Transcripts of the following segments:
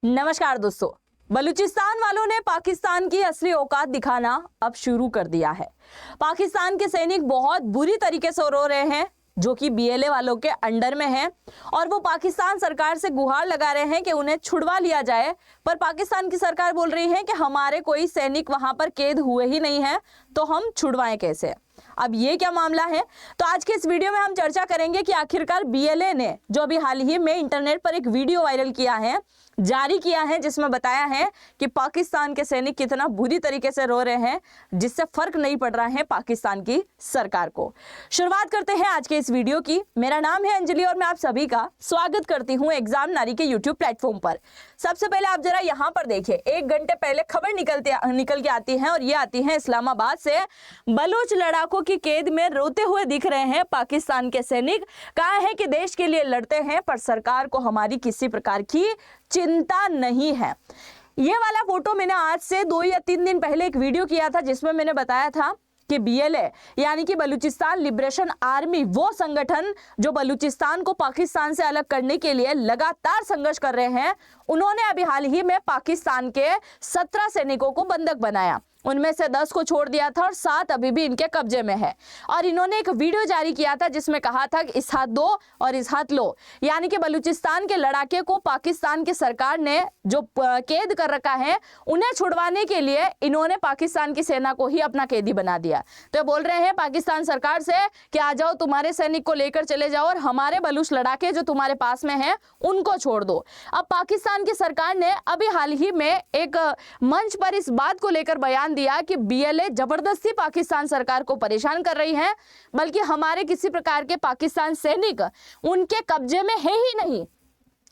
नमस्कार दोस्तों। बलूचिस्तान वालों ने पाकिस्तान की असली औकात दिखाना अब शुरू कर दिया है। पाकिस्तान के सैनिक बहुत बुरी तरीके से रो रहे हैं जो कि बीएलए वालों के अंडर में हैं और वो पाकिस्तान सरकार से गुहार लगा रहे हैं कि उन्हें छुड़वा लिया जाए। पर पाकिस्तान की सरकार बोल रही है कि हमारे कोई सैनिक वहां पर कैद हुए ही नहीं है, तो हम छुड़वाएं कैसे। अब ये क्या मामला है, तो आज के इस वीडियो में हम चर्चा करेंगे कि आखिरकार बीएलए ने जो अभी हाल ही में इंटरनेट पर एक वीडियो वायरल किया है, जारी किया है, जिसमें बताया है कि पाकिस्तान के सैनिक कितना बुरी तरीके से रो रहे हैं, जिससे फर्क नहीं पड़ रहा है पाकिस्तान की सरकार को। शुरुआत करते हैं आज के इस वीडियो की। मेरा नाम है अंजलि और मैं आप सभी का स्वागत करती हूं एग्जाम नारी के यूट्यूब प्लेटफॉर्म पर। सबसे पहले आप जरा यहाँ पर देखिए, 1 घंटे पहले खबर निकल के आती है और ये आती है इस्लामाबाद से। बलूच लड़ाकों की कैद में रोते हुए दिख रहे हैं पाकिस्तान के सैनिक। कहा है कि देश के लिए लड़ते हैं पर सरकार को हमारी किसी प्रकार की चिंता नहीं है। ये वाला फोटो मैंने आज से 2 या 3 दिन पहले एक वीडियो किया था जिसमें मैंने बताया था कि बीएलए यानी कि बलूचिस्तान लिबरेशन आर्मी, वो संगठन जो बलूचिस्तान को पाकिस्तान से अलग करने के लिए लगातार संघर्ष कर रहे हैं, उन्होंने अभी हाल ही में पाकिस्तान के 17 सैनिकों को बंधक बनाया। उनमें से 10 को छोड़ दिया था और 7 अभी भी इनके कब्जे में है। और इन्होंने एक वीडियो जारी किया था जिसमें कहा था कि इस हाथ दो और इस हाथ लो, यानी कि बलूचिस्तान के लड़ाके को पाकिस्तान की सरकार ने जो कैद कर रखा है, उन्हें छुड़वाने के लिए इन्होंने पाकिस्तान की सेना को ही अपना कैदी बना दिया। तो बोल रहे हैं पाकिस्तान सरकार से कि आ जाओ, तुम्हारे सैनिक को लेकर चले जाओ और हमारे बलूच लड़ाके जो तुम्हारे पास में है उनको छोड़ दो। अब पाकिस्तान की सरकार ने अभी हाल ही में एक मंच पर इस बात को लेकर बयान दिया कि बीएलए जबरदस्ती पाकिस्तान सरकार को परेशान कर रही है, बल्कि हमारे किसी प्रकार के पाकिस्तान सैनिक उनके कब्जे में है ही नहीं,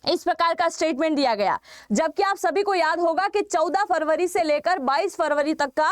इस प्रकार का स्टेटमेंट दिया गया। जबकि आप सभी को याद होगा कि 14 फरवरी से लेकर 22 फरवरी तक का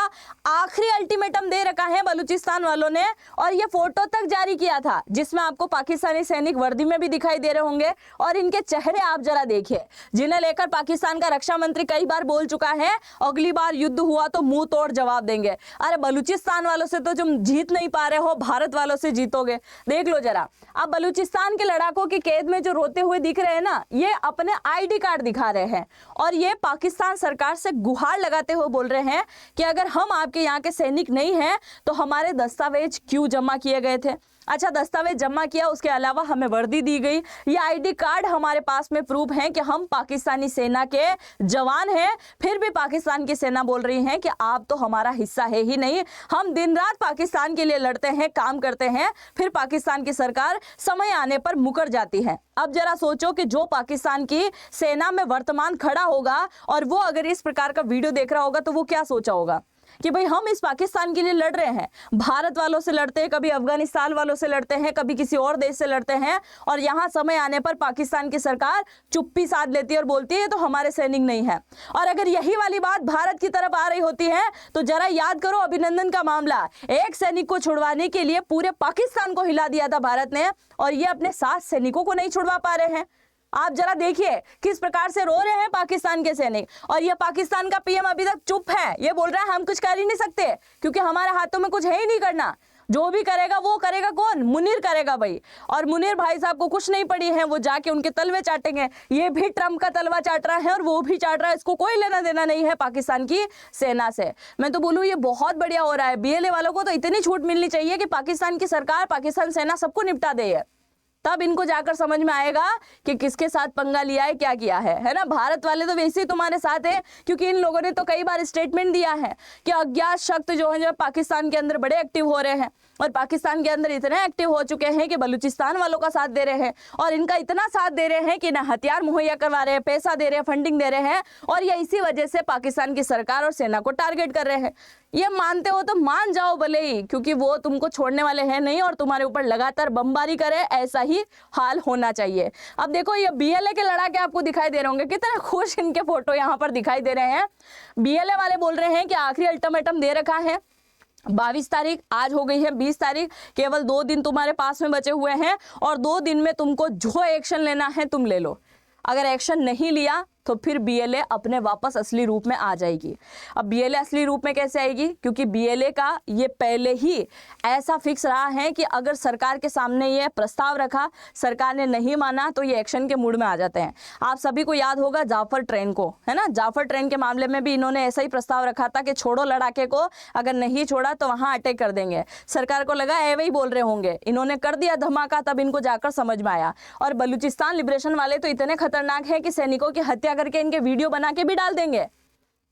आखिरी अल्टीमेटम दे रखा है बलूचिस्तान वालों ने, और ये फोटो तक जारी किया था जिसमें आपको पाकिस्तानी सैनिक वर्दी में भी दिखाई दे रहे होंगे। और इनके चेहरे आप जरा देखिए, जिन्हें लेकर पाकिस्तान का रक्षा मंत्री कई बार बोल चुका है अगली बार युद्ध हुआ तो मुंह तोड़ जवाब देंगे। अरे बलूचिस्तान वालों से तो तुम जीत नहीं पा रहे हो, भारत वालों से जीतोगे। देख लो जरा, अब बलूचिस्तान के लड़ाकों की कैद में जो रोते हुए दिख रहे हैं ना, ये अपने आईडी कार्ड दिखा रहे हैं और ये पाकिस्तान सरकार से गुहार लगाते हुए बोल रहे हैं कि अगर हम आपके यहाँ के सैनिक नहीं हैं तो हमारे दस्तावेज क्यों जमा किए गए थे। अच्छा, दस्तावेज जमा किया, उसके अलावा हमें वर्दी दी गई, ये आईडी कार्ड हमारे पास में प्रूफ है कि हम पाकिस्तानी सेना के जवान हैं। फिर भी पाकिस्तान की सेना बोल रही है कि आप तो हमारा हिस्सा है ही नहीं, हम दिन रात पाकिस्तान के लिए लड़ते हैं, काम करते हैं, फिर पाकिस्तान की सरकार समय आने पर मुकर जाती है। अब जरा सोचो कि जो पाकिस्तान की सेना में वर्तमान खड़ा होगा और वो अगर इस प्रकार का वीडियो देख रहा होगा तो वो क्या सोचा होगा कि भाई हम इस पाकिस्तान के लिए लड़ रहे हैं, भारत वालों से लड़ते हैं, कभी अफगानिस्तान वालों से लड़ते हैं, कभी किसी और देश से लड़ते हैं, और यहाँ समय आने पर पाकिस्तान की सरकार चुप्पी साध लेती है और बोलती है तो हमारे सैनिक नहीं है। और अगर यही वाली बात भारत की तरफ आ रही होती है तो जरा याद करो अभिनंदन का मामला। एक सैनिक को छुड़वाने के लिए पूरे पाकिस्तान को हिला दिया था भारत ने, और ये अपने 7 सैनिकों को नहीं छुड़वा पा रहे हैं। आप जरा देखिए किस प्रकार से रो रहे हैं पाकिस्तान के सैनिक। और ये पाकिस्तान का पीएम अभी तक चुप है, ये बोल रहा है हम कुछ कर ही नहीं सकते क्योंकि हमारे हाथों में कुछ है ही नहीं करना, जो भी करेगा वो करेगा कौन, मुनीर करेगा भाई। और मुनीर भाई साहब को कुछ नहीं पड़ी है, वो जाके उनके तलवे चाटेंगे। ये भी ट्रंप का तलवा चाट रहा है और वो भी चाट रहा है, इसको कोई लेना देना नहीं है पाकिस्तान की सेना से। मैं तो बोलूँ ये बहुत बढ़िया हो रहा है। बीएलए वालों को तो इतनी छूट मिलनी चाहिए कि पाकिस्तान की सरकार, पाकिस्तान सेना सबको निपटा दे, तब इनको जाकर समझ में आएगा कि किसके साथ पंगा लिया है, क्या किया है ना। भारत वाले तो वैसे ही तुम्हारे साथ है, क्योंकि इन लोगों ने तो कई बार स्टेटमेंट दिया है कि अज्ञात शक्ति जो है पाकिस्तान के अंदर बड़े एक्टिव हो रहे हैं, और पाकिस्तान के अंदर इतने एक्टिव हो चुके हैं कि बलूचिस्तान वालों का साथ दे रहे हैं, और इनका इतना साथ दे रहे हैं कि ना हथियार मुहैया करवा रहे हैं, पैसा दे रहे हैं, फंडिंग दे रहे हैं, और ये इसी वजह से पाकिस्तान की सरकार और सेना को टारगेट कर रहे हैं। ये मानते हो तो मान जाओ भले ही, क्योंकि वो तुमको छोड़ने वाले हैं नहीं और तुम्हारे ऊपर लगातार बमबारी करे, ऐसा ही हाल होना चाहिए। अब देखो ये बीएलए के लड़ाके आपको दिखाई दे रहे होंगे, कितने खुश इनके फोटो यहाँ पर दिखाई दे रहे हैं। बीएलए वाले बोल रहे हैं कि आखिरी अल्टीमेटम दे रखा है, 22 तारीख आज हो गई है, 20 तारीख, केवल 2 दिन तुम्हारे पास में बचे हुए हैं और 2 दिन में तुमको जो एक्शन लेना है तुम ले लो। अगर एक्शन नहीं लिया तो फिर बीएलए अपने वापस असली रूप में आ जाएगी। अब बीएलए असली रूप में कैसे आएगी? क्योंकि बीएलए का ये पहले ही ऐसा फिक्स रहा है कि अगर सरकार के सामने ये प्रस्ताव रखा, सरकार ने नहीं माना, तो ये एक्शन के मूड में आ जाते हैं। आप सभी को याद होगा जाफर ट्रेन को, है ना, जाफर ट्रेन के मामले में भी इन्होंने ऐसा ही प्रस्ताव रखा था कि छोड़ो लड़ाके को, अगर नहीं छोड़ा तो वहां अटैक कर देंगे। सरकार को लगा ऐवे ही बोल रहे होंगे, इन्होंने कर दिया धमाका, तब इनको जाकर समझ में आया। और बलूचिस्तान लिबरेशन वाले तो इतने खतरनाक हैं कि सैनिकों की हत्या करके इनके वीडियो बना के भी डाल देंगे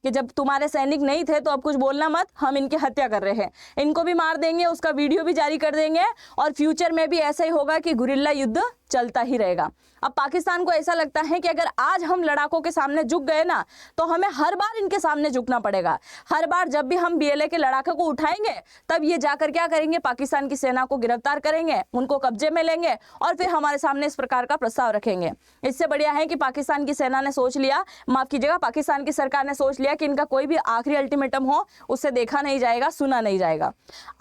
कि जब तुम्हारे सैनिक नहीं थे तो अब कुछ बोलना मत, हम इनकी हत्या कर रहे हैं, इनको भी मार देंगे, उसका वीडियो भी जारी कर देंगे। और फ्यूचर में भी ऐसा ही होगा कि गुरिल्ला युद्ध चलता ही रहेगा। अब पाकिस्तान को ऐसा लगता है कि अगर आज हम लड़ाकों के सामने झुक गए ना, तो हमें हर बार इनके सामने झुकना पड़ेगा। हर बार जब भी हम बीएलए के लड़ाकों को उठाएंगे, तब ये जाकर क्या करेंगे? पाकिस्तान की सेना को गिरफ्तार करेंगे, उनको कब्जे में लेंगे और फिर हमारे सामने इस प्रकार का प्रस्ताव रखेंगे। इससे बढ़िया है कि पाकिस्तान की सेना ने सोच लिया, माफ कीजिएगा, पाकिस्तान की सरकार ने सोच लिया कि इनका कोई भी आखिरी अल्टीमेटम हो, उससे देखा नहीं जाएगा, सुना नहीं जाएगा।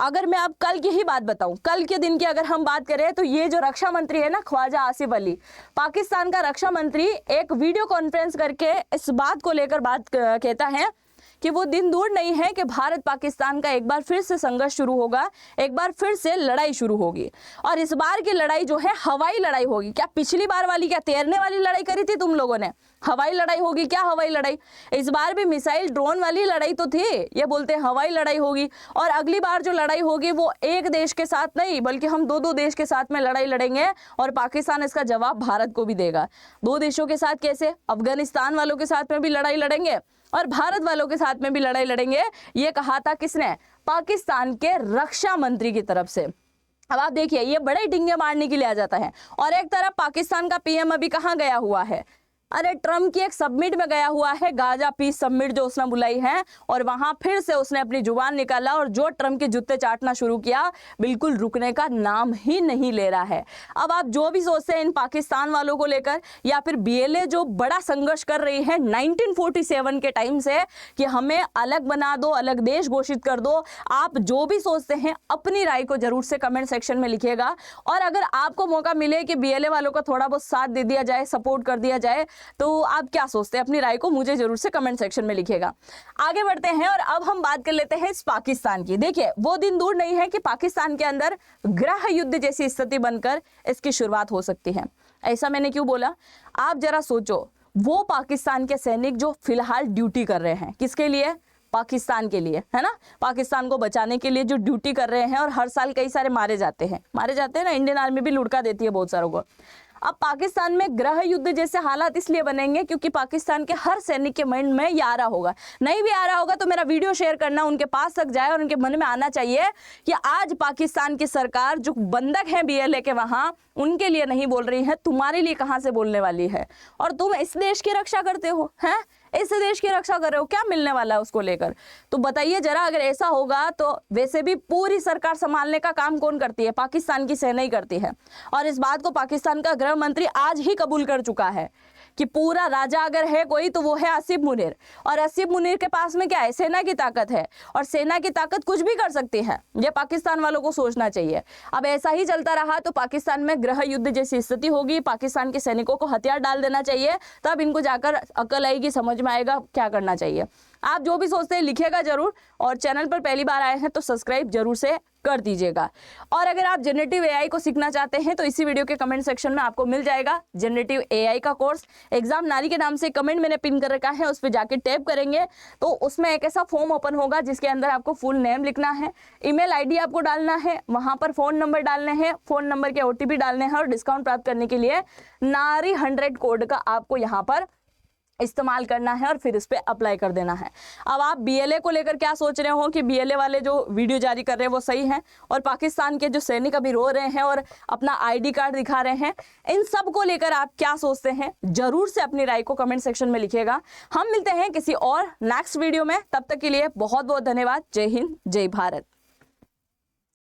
अगर मैं अब कल की ही बात बताऊं, कल के दिन की अगर हम बात करें, तो ये जो रक्षा मंत्री है ना, ख्वाजा आसिफ अली, पाकिस्तान का रक्षा मंत्री, एक वीडियो कॉन्फ्रेंस करके इस बात को लेकर बात कहता है कि वो दिन दूर नहीं है कि भारत पाकिस्तान का एक बार फिर से संघर्ष शुरू होगा, एक बार फिर से लड़ाई शुरू होगी। और इस बार की लड़ाई जो है हवाई लड़ाई होगी। क्या पिछली बार वाली, क्या तैरने वाली लड़ाई करी थी तुम लोगों ने? हवाई लड़ाई होगी। क्या हवाई लड़ाई? इस बार भी मिसाइल ड्रोन वाली लड़ाई तो थी, ये बोलते हैं हवाई लड़ाई होगी। और अगली बार जो लड़ाई होगी वो एक देश के साथ नहीं, बल्कि हम दो देश के साथ में लड़ाई लड़ेंगे और पाकिस्तान इसका जवाब भारत को भी देगा। दो देशों के साथ कैसे? अफगानिस्तान वालों के साथ में भी लड़ाई लड़ेंगे और भारत वालों के साथ में भी लड़ाई लड़ेंगे। ये कहा था किसने? पाकिस्तान के रक्षा मंत्री की तरफ से। अब आप देखिए, ये बड़े डिंगे मारने के लिए आ जाता है। और एक तरफ पाकिस्तान का पीएम अभी कहाँ गया हुआ है? अरे ट्रम्प की एक समिट में गया हुआ है, गाजा पीस समिट जो उसने बुलाई है, और वहां फिर से उसने अपनी जुबान निकाला और जो ट्रम्प के जूते चाटना शुरू किया, बिल्कुल रुकने का नाम ही नहीं ले रहा है। अब आप जो भी सोचते हैं इन पाकिस्तान वालों को लेकर, या फिर बीएलए जो बड़ा संघर्ष कर रही है 1947 के टाइम से कि हमें अलग बना दो, अलग देश घोषित कर दो, आप जो भी सोचते हैं अपनी राय को जरूर से कमेंट सेक्शन में लिखिएगा। और अगर आपको मौका मिले कि बीएलए वालों का थोड़ा बहुत साथ दे दिया जाए, सपोर्ट कर दिया जाए, तो आप क्या सोचते हैं? अपनी राय को मुझे जरूर से कमेंट सेक्शन में लिखिएगा। आगे बढ़ते हैं और अब हम बात कर लेते हैं इस पाकिस्तान की। देखिए, वो दिन दूर नहीं है कि पाकिस्तान के अंदर गृह युद्ध जैसी स्थिति बनकर इसकी शुरुआत हो सकती है। ऐसा मैंने क्यों बोला? आप जरा सोचो, वो पाकिस्तान के सैनिक जो फिलहाल ड्यूटी कर रहे हैं, किसके लिए? पाकिस्तान के लिए, है ना, पाकिस्तान को बचाने के लिए जो ड्यूटी कर रहे हैं, और हर साल कई सारे मारे जाते हैं ना, इंडियन आर्मी भी लुढ़का देती है बहुत सारों को। अब पाकिस्तान में गृह युद्ध जैसे हालात इसलिए बनेंगे क्योंकि पाकिस्तान के हर सैनिक के मन में ये आ रहा होगा, नहीं भी आ रहा होगा तो मेरा वीडियो शेयर करना, उनके पास तक जाए और उनके मन में आना चाहिए कि आज पाकिस्तान की सरकार जो बंधक है बीएलए के वहां, उनके लिए नहीं बोल रही है, तुम्हारे लिए कहां से बोलने वाली है? और तुम इस देश की रक्षा करते हो, हैं, इस देश की रक्षा कर रहे हो, क्या मिलने वाला है उसको लेकर? तो बताइए जरा, अगर ऐसा होगा तो वैसे भी पूरी सरकार संभालने का काम कौन करती है? पाकिस्तान की सेना ही करती है। और इस बात को पाकिस्तान का गृह मंत्री आज ही कबूल कर चुका है कि पूरा राजा अगर है कोई तो वो है आसिफ मुनीर। और आसिफ मुनीर के पास में क्या है? सेना की ताकत है, और सेना की ताकत कुछ भी कर सकती है, ये पाकिस्तान वालों को सोचना चाहिए। अब ऐसा ही चलता रहा तो पाकिस्तान में गृह युद्ध जैसी स्थिति होगी, पाकिस्तान के सैनिकों को हथियार डाल देना चाहिए, तब इनको जाकर अकल आएगी, समझ में आएगा क्या करना चाहिए। आप जो भी सोचते हैं लिखिएगा जरूर, और चैनल पर पहली बार आए हैं तो सब्सक्राइब जरूर से कर दीजिएगा। और अगर आप जनरेटिव एआई को सीखना चाहते हैं तो इसी वीडियो के कमेंट सेक्शन में आपको मिल जाएगा जनरेटिव एआई का कोर्स। एग्जाम नारी के नाम से कमेंट मैंने पिन कर रखा है, उस पर जाके टैप करेंगे तो उसमें एक ऐसा फॉर्म ओपन होगा जिसके अंदर आपको फुल नेम लिखना है, ईमेल आईडी आपको डालना है, वहां पर फोन नंबर डालने हैं, फोन नंबर के ओटीपी डालने हैं, और डिस्काउंट प्राप्त करने के लिए नारी 100 कोड का आपको यहाँ पर इस्तेमाल करना है और फिर इस पे अप्लाई कर देना है। अब आप बीएलए को लेकर क्या सोच रहे हो कि बीएलए वाले जो वीडियो जारी कर रहे हैं वो सही है, और पाकिस्तान के जो सैनिक अभी रो रहे हैं और अपना आईडी कार्ड दिखा रहे हैं, इन सब को लेकर आप क्या सोचते हैं? जरूर से अपनी राय को कमेंट सेक्शन में लिखिएगा। हम मिलते हैं किसी और नेक्स्ट वीडियो में, तब तक के लिए बहुत बहुत धन्यवाद। जय हिंद, जय भारत।